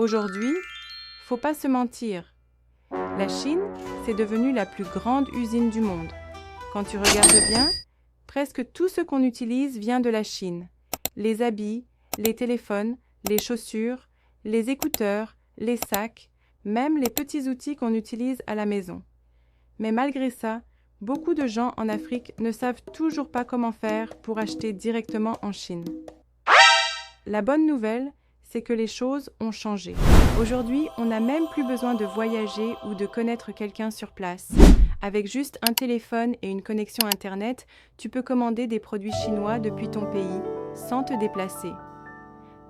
Aujourd'hui, faut pas se mentir. La Chine, c'est devenu la plus grande usine du monde. Quand tu regardes bien, presque tout ce qu'on utilise vient de la Chine. Les habits, les téléphones, les chaussures, les écouteurs, les sacs, même les petits outils qu'on utilise à la maison. Mais malgré ça, beaucoup de gens en Afrique ne savent toujours pas comment faire pour acheter directement en Chine. La bonne nouvelle, c'est que les choses ont changé. Aujourd'hui, on n'a même plus besoin de voyager ou de connaître quelqu'un sur place. Avec juste un téléphone et une connexion Internet, tu peux commander des produits chinois depuis ton pays, sans te déplacer.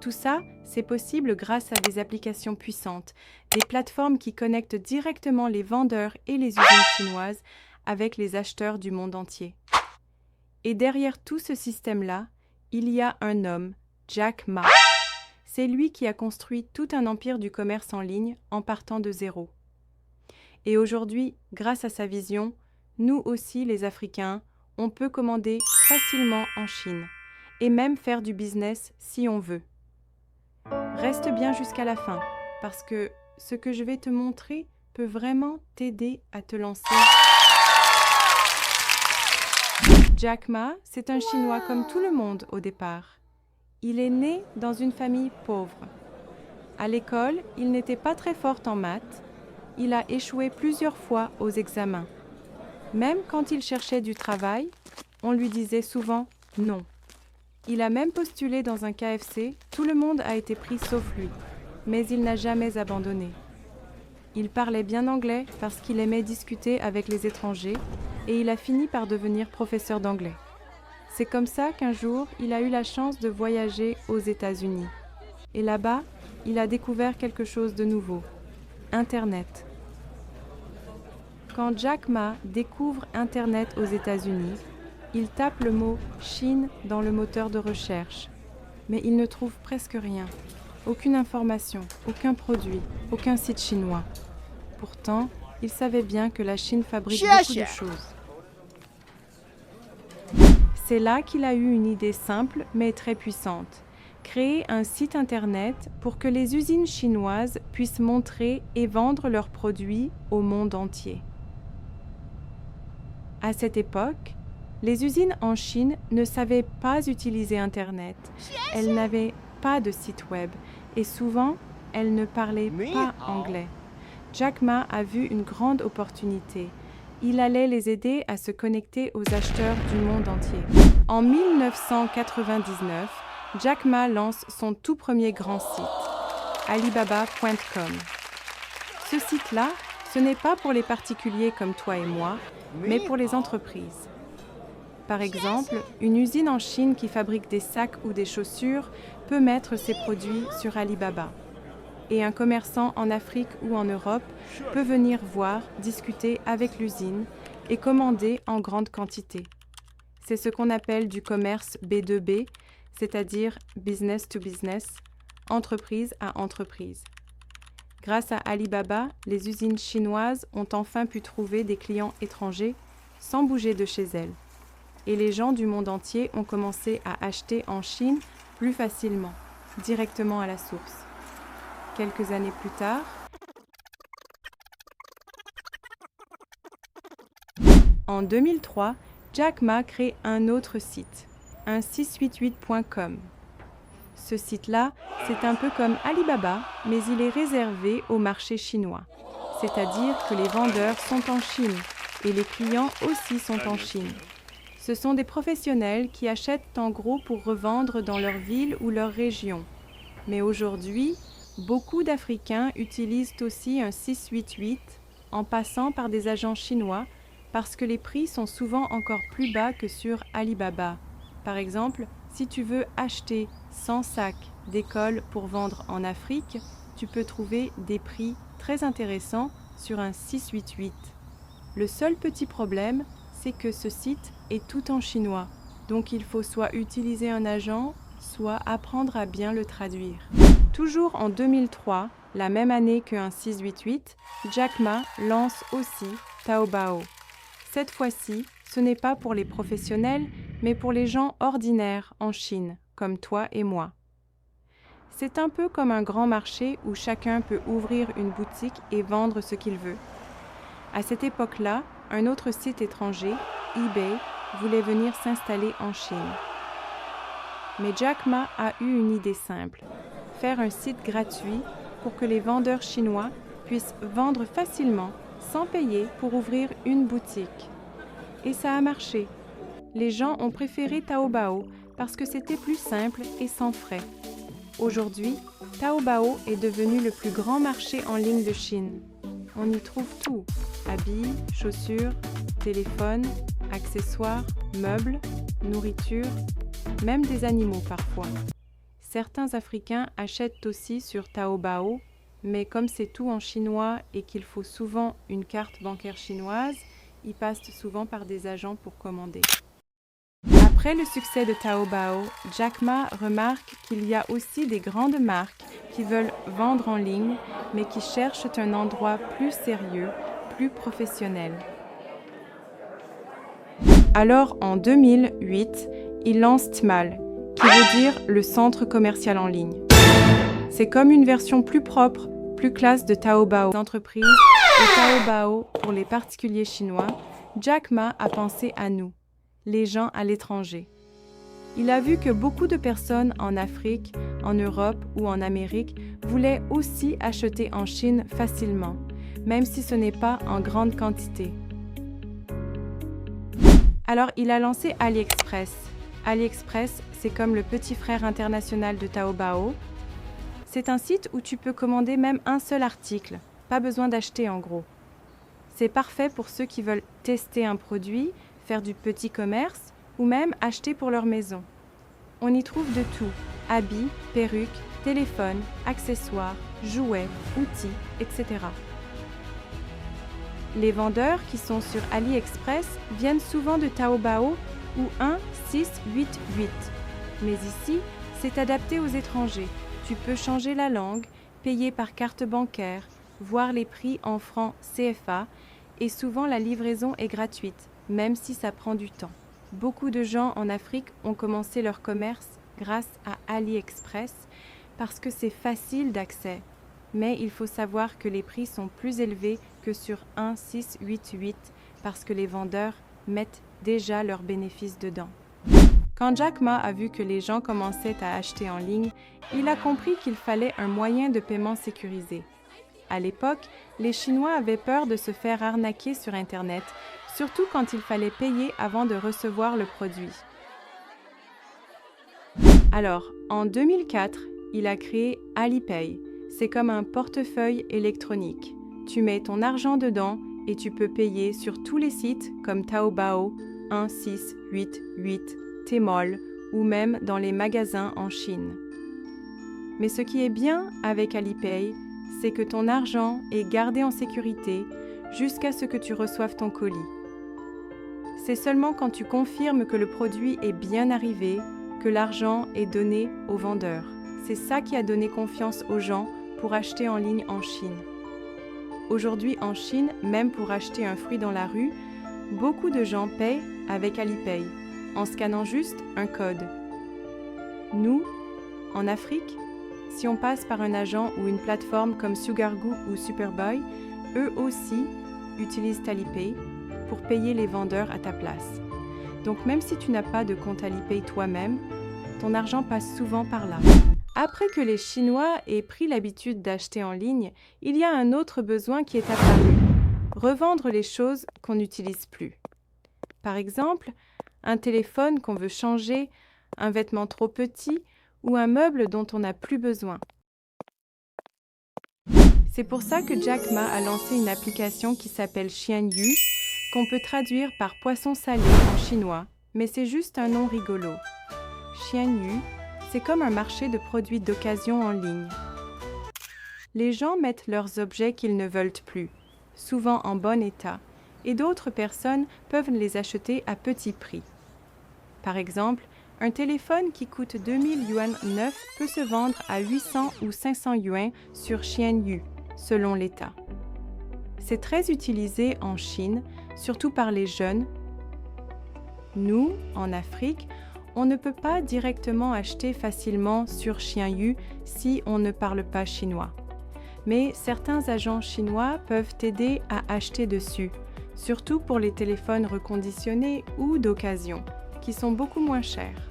Tout ça, c'est possible grâce à des applications puissantes, des plateformes qui connectent directement les vendeurs et les usines chinoises avec les acheteurs du monde entier. Et derrière tout ce système-là, il y a un homme, Jack Ma. C'est lui qui a construit tout un empire du commerce en ligne en partant de zéro. Et aujourd'hui, grâce à sa vision, nous aussi, les Africains, on peut commander facilement en Chine et même faire du business si on veut. Reste bien jusqu'à la fin, parce que ce que je vais te montrer peut vraiment t'aider à te lancer. Jack Ma, c'est un Chinois comme tout le monde au départ. Il est né dans une famille pauvre. À l'école, il n'était pas très fort en maths. Il a échoué plusieurs fois aux examens. Même quand il cherchait du travail, on lui disait souvent non. Il a même postulé dans un KFC, tout le monde a été pris sauf lui, mais il n'a jamais abandonné. Il parlait bien anglais parce qu'il aimait discuter avec les étrangers et il a fini par devenir professeur d'anglais. C'est comme ça qu'un jour, il a eu la chance de voyager aux États-Unis. Et là-bas, il a découvert quelque chose de nouveau, Internet. Quand Jack Ma découvre Internet aux États-Unis, il tape le mot « Chine » dans le moteur de recherche. Mais il ne trouve presque rien. Aucune information, aucun produit, aucun site chinois. Pourtant, il savait bien que la Chine fabrique beaucoup de choses. C'est là qu'il a eu une idée simple mais très puissante. Créer un site internet pour que les usines chinoises puissent montrer et vendre leurs produits au monde entier. À cette époque, les usines en Chine ne savaient pas utiliser Internet. Elles n'avaient pas de site web et souvent, elles ne parlaient pas anglais. Jack Ma a vu une grande opportunité. Il allait les aider à se connecter aux acheteurs du monde entier. En 1999, Jack Ma lance son tout premier grand site, Alibaba.com. Ce site-là, ce n'est pas pour les particuliers comme toi et moi, mais pour les entreprises. Par exemple, une usine en Chine qui fabrique des sacs ou des chaussures peut mettre ses produits sur Alibaba. Et un commerçant en Afrique ou en Europe peut venir voir, discuter avec l'usine et commander en grande quantité. C'est ce qu'on appelle du commerce B2B, c'est-à-dire business to business, entreprise à entreprise. Grâce à Alibaba, les usines chinoises ont enfin pu trouver des clients étrangers sans bouger de chez elles. Et les gens du monde entier ont commencé à acheter en Chine plus facilement, directement à la source. Quelques années plus tard, en 2003, Jack Ma crée un autre site, un 688.com. Ce site-là, c'est un peu comme Alibaba, mais il est réservé au marché chinois. C'est-à-dire que les vendeurs sont en Chine et les clients aussi sont en Chine. Ce sont des professionnels qui achètent en gros pour revendre dans leur ville ou leur région. Mais aujourd'hui, beaucoup d'Africains utilisent aussi un 688 en passant par des agents chinois parce que les prix sont souvent encore plus bas que sur Alibaba. Par exemple, si tu veux acheter 100 sacs d'école pour vendre en Afrique, tu peux trouver des prix très intéressants sur un 688. Le seul petit problème, c'est que ce site est tout en chinois, donc il faut soit utiliser un agent, soit apprendre à bien le traduire. Toujours en 2003, la même année qu'un 688, Jack Ma lance aussi Taobao. Cette fois-ci, ce n'est pas pour les professionnels, mais pour les gens ordinaires en Chine, comme toi et moi. C'est un peu comme un grand marché où chacun peut ouvrir une boutique et vendre ce qu'il veut. À cette époque-là, un autre site étranger, eBay, voulait venir s'installer en Chine. Mais Jack Ma a eu une idée simple, faire un site gratuit pour que les vendeurs chinois puissent vendre facilement, sans payer, pour ouvrir une boutique. Et ça a marché. Les gens ont préféré Taobao parce que c'était plus simple et sans frais. Aujourd'hui, Taobao est devenu le plus grand marché en ligne de Chine. On y trouve tout, habits, chaussures, téléphones, accessoires, meubles, nourriture, même des animaux parfois. Certains Africains achètent aussi sur Taobao, mais comme c'est tout en chinois et qu'il faut souvent une carte bancaire chinoise, ils passent souvent par des agents pour commander. Après le succès de Taobao, Jack Ma remarque qu'il y a aussi des grandes marques qui veulent vendre en ligne, mais qui cherchent un endroit plus sérieux, plus professionnel. Alors, en 2008, il lance Tmall, qui veut dire le centre commercial en ligne. C'est comme une version plus propre, plus classe de Taobao pour les entreprises et Taobao pour les particuliers chinois. Jack Ma a pensé à nous, les gens à l'étranger. Il a vu que beaucoup de personnes en Afrique, en Europe ou en Amérique voulaient aussi acheter en Chine facilement, même si ce n'est pas en grande quantité. Alors il a lancé AliExpress. AliExpress, c'est comme le petit frère international de Taobao. C'est un site où tu peux commander même un seul article, pas besoin d'acheter en gros. C'est parfait pour ceux qui veulent tester un produit, faire du petit commerce ou même acheter pour leur maison. On y trouve de tout, habits, perruques, téléphones, accessoires, jouets, outils, etc. Les vendeurs qui sont sur AliExpress viennent souvent de Taobao ou 1688. Mais ici, c'est adapté aux étrangers. Tu peux changer la langue, payer par carte bancaire, voir les prix en francs CFA et souvent la livraison est gratuite, même si ça prend du temps. Beaucoup de gens en Afrique ont commencé leur commerce grâce à AliExpress parce que c'est facile d'accès. Mais il faut savoir que les prix sont plus élevés que sur 1688 parce que les vendeurs mettent déjà leurs bénéfices dedans. Quand Jack Ma a vu que les gens commençaient à acheter en ligne, il a compris qu'il fallait un moyen de paiement sécurisé. À l'époque, les Chinois avaient peur de se faire arnaquer sur Internet, surtout quand il fallait payer avant de recevoir le produit. Alors, en 2004, il a créé Alipay. C'est comme un portefeuille électronique. Tu mets ton argent dedans et tu peux payer sur tous les sites comme Taobao, 1688, Tmall ou même dans les magasins en Chine. Mais ce qui est bien avec Alipay, c'est que ton argent est gardé en sécurité jusqu'à ce que tu reçoives ton colis. C'est seulement quand tu confirmes que le produit est bien arrivé que l'argent est donné au vendeur. C'est ça qui a donné confiance aux gens pour acheter en ligne en Chine. Aujourd'hui en Chine, même pour acheter un fruit dans la rue, beaucoup de gens paient avec Alipay, en scannant juste un code. Nous, en Afrique, si on passe par un agent ou une plateforme comme Sugargoo ou Superboy, eux aussi utilisent Alipay pour payer les vendeurs à ta place. Donc même si tu n'as pas de compte Alipay toi-même, ton argent passe souvent par là. Après que les Chinois aient pris l'habitude d'acheter en ligne, il y a un autre besoin qui est apparu. Revendre les choses qu'on n'utilise plus. Par exemple, un téléphone qu'on veut changer, un vêtement trop petit ou un meuble dont on n'a plus besoin. C'est pour ça que Jack Ma a lancé une application qui s'appelle Xianyu, qu'on peut traduire par poisson salé en chinois, mais c'est juste un nom rigolo. Xianyu, c'est comme un marché de produits d'occasion en ligne. Les gens mettent leurs objets qu'ils ne veulent plus, souvent en bon état, et d'autres personnes peuvent les acheter à petit prix. Par exemple, un téléphone qui coûte 2000 yuan neuf peut se vendre à 800 ou 500 yuan sur Xianyu, selon l'État. C'est très utilisé en Chine, surtout par les jeunes. Nous, en Afrique, On ne peut pas directement acheter facilement sur Xianyu si on ne parle pas chinois. Mais certains agents chinois peuvent t'aider à acheter dessus, surtout pour les téléphones reconditionnés ou d'occasion, qui sont beaucoup moins chers.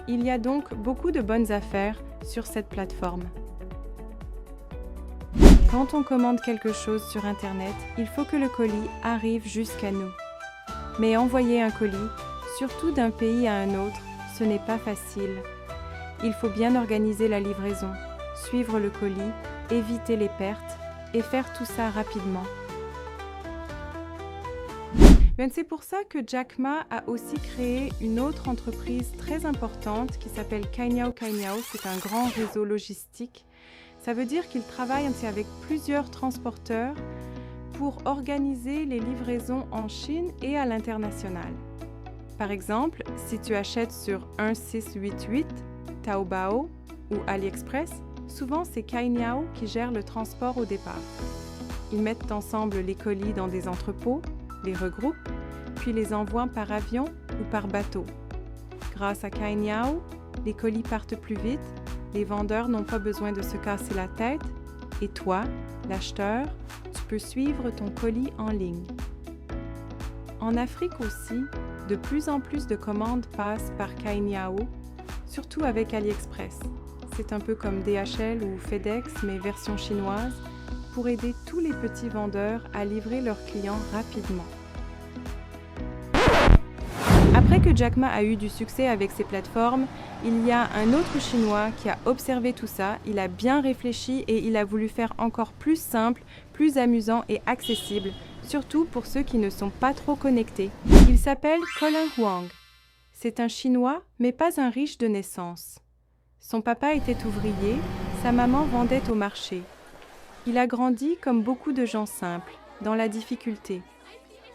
Il y a donc beaucoup de bonnes affaires sur cette plateforme. Quand on commande quelque chose sur Internet, il faut que le colis arrive jusqu'à nous. Mais envoyer un colis, surtout d'un pays à un autre, ce n'est pas facile. Il faut bien organiser la livraison, suivre le colis, éviter les pertes et faire tout ça rapidement. C'est pour ça que Jack Ma a aussi créé une autre entreprise très importante qui s'appelle Cainiao Cainiao. C'est un grand réseau logistique. Ça veut dire qu'il travaille avec plusieurs transporteurs pour organiser les livraisons en Chine et à l'international. Par exemple, si tu achètes sur 1688, Taobao ou AliExpress, souvent c'est Cainiao qui gère le transport au départ. Ils mettent ensemble les colis dans des entrepôts, les regroupent, puis les envoient par avion ou par bateau. Grâce à Cainiao, les colis partent plus vite, les vendeurs n'ont pas besoin de se casser la tête et toi, l'acheteur, tu peux suivre ton colis en ligne. En Afrique aussi, de plus en plus de commandes passent par Cainiao, surtout avec AliExpress. C'est un peu comme DHL ou FedEx, mais version chinoise, pour aider tous les petits vendeurs à livrer leurs clients rapidement. Après que Jack Ma a eu du succès avec ses plateformes, il y a un autre Chinois qui a observé tout ça, il a bien réfléchi et il a voulu faire encore plus simple, plus amusant et accessible, surtout pour ceux qui ne sont pas trop connectés. Il s'appelle Colin Huang. C'est un Chinois, mais pas un riche de naissance. Son papa était ouvrier, sa maman vendait au marché. Il a grandi comme beaucoup de gens simples, dans la difficulté.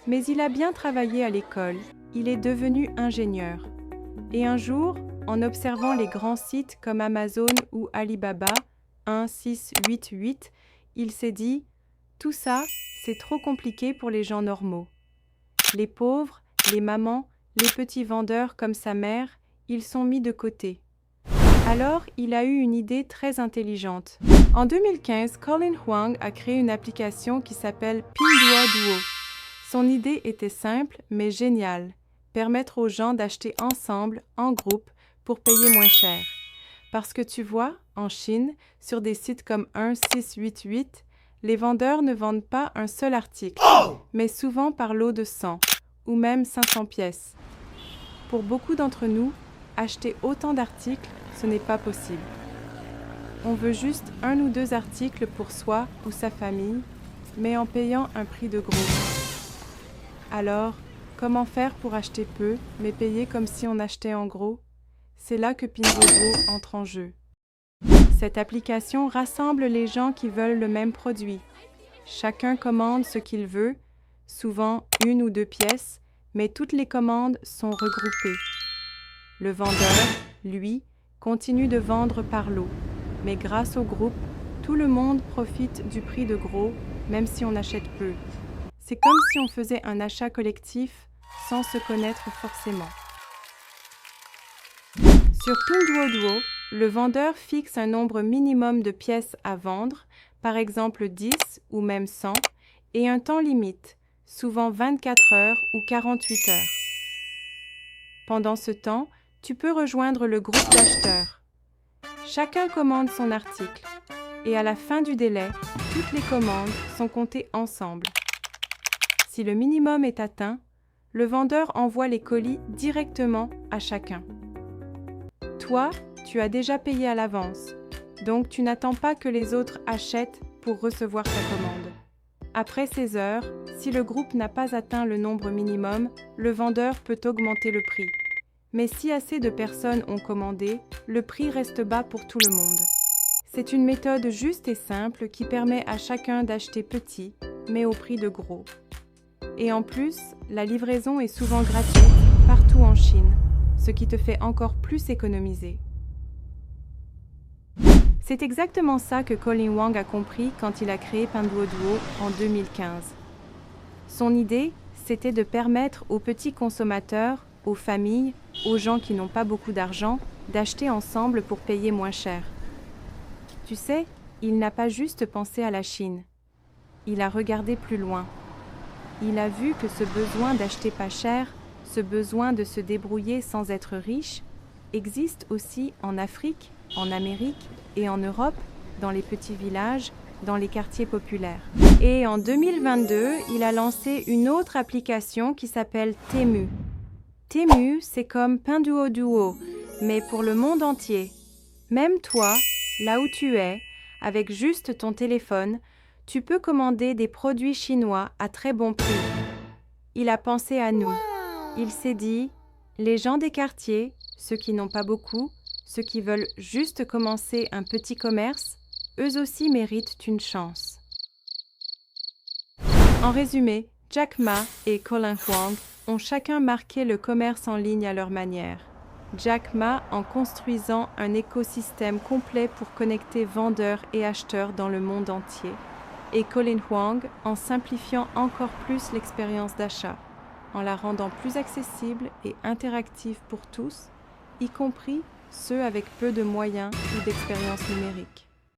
Mais il a bien travaillé à l'école, il est devenu ingénieur. Et un jour, en observant les grands sites comme Amazon ou Alibaba, 1688, il s'est dit « Tout ça, c'est trop compliqué pour les gens normaux. » Les pauvres, les mamans, les petits vendeurs comme sa mère, ils sont mis de côté. Alors, il a eu une idée très intelligente. En 2015, Colin Huang a créé une application qui s'appelle Pinduoduo. Son idée était simple, mais géniale. Permettre aux gens d'acheter ensemble, en groupe, pour payer moins cher. Parce que tu vois, en Chine, sur des sites comme 1688, les vendeurs ne vendent pas un seul article, mais souvent par lot de 100, ou même 500 pièces. Pour beaucoup d'entre nous, acheter autant d'articles, ce n'est pas possible. On veut juste 1 ou 2 articles pour soi ou sa famille, mais en payant un prix de gros. Alors, comment faire pour acheter peu, mais payer comme si on achetait en gros? C'est là que Pinduoduo entre en jeu. Cette application rassemble les gens qui veulent le même produit. Chacun commande ce qu'il veut, souvent 1 ou 2 pièces, mais toutes les commandes sont regroupées. Le vendeur, lui, continue de vendre par lot, mais grâce au groupe, tout le monde profite du prix de gros, même si on achète peu. C'est comme si on faisait un achat collectif sans se connaître forcément. Sur Pinduoduo, le vendeur fixe un nombre minimum de pièces à vendre, par exemple 10 ou même 100, et un temps limite, souvent 24 heures ou 48 heures. Pendant ce temps, tu peux rejoindre le groupe d'acheteurs. Chacun commande son article, et à la fin du délai, toutes les commandes sont comptées ensemble. Si le minimum est atteint, le vendeur envoie les colis directement à chacun. Toi, tu as déjà payé à l'avance, donc tu n'attends pas que les autres achètent pour recevoir ta commande. Après 16 heures, si le groupe n'a pas atteint le nombre minimum, le vendeur peut augmenter le prix. Mais si assez de personnes ont commandé, le prix reste bas pour tout le monde. C'est une méthode juste et simple qui permet à chacun d'acheter petit, mais au prix de gros. Et en plus, la livraison est souvent gratuite partout en Chine, ce qui te fait encore plus économiser. C'est exactement ça que Colin Huang a compris quand il a créé Pinduoduo en 2015. Son idée, c'était de permettre aux petits consommateurs aux familles, aux gens qui n'ont pas beaucoup d'argent, d'acheter ensemble pour payer moins cher. Tu sais, il n'a pas juste pensé à la Chine. Il a regardé plus loin. Il a vu que ce besoin d'acheter pas cher, ce besoin de se débrouiller sans être riche, existe aussi en Afrique, en Amérique et en Europe, dans les petits villages, dans les quartiers populaires. Et en 2022, il a lancé une autre application qui s'appelle Temu. Temu, c'est comme Pinduoduo, mais pour le monde entier. Même toi, là où tu es, avec juste ton téléphone, tu peux commander des produits chinois à très bon prix. Il a pensé à nous. Il s'est dit, les gens des quartiers, ceux qui n'ont pas beaucoup, ceux qui veulent juste commencer un petit commerce, eux aussi méritent une chance. En résumé, Jack Ma et Colin Huang ont chacun marqué le commerce en ligne à leur manière. Jack Ma en construisant un écosystème complet pour connecter vendeurs et acheteurs dans le monde entier, et Colin Huang en simplifiant encore plus l'expérience d'achat, en la rendant plus accessible et interactive pour tous, y compris ceux avec peu de moyens ou d'expérience numérique.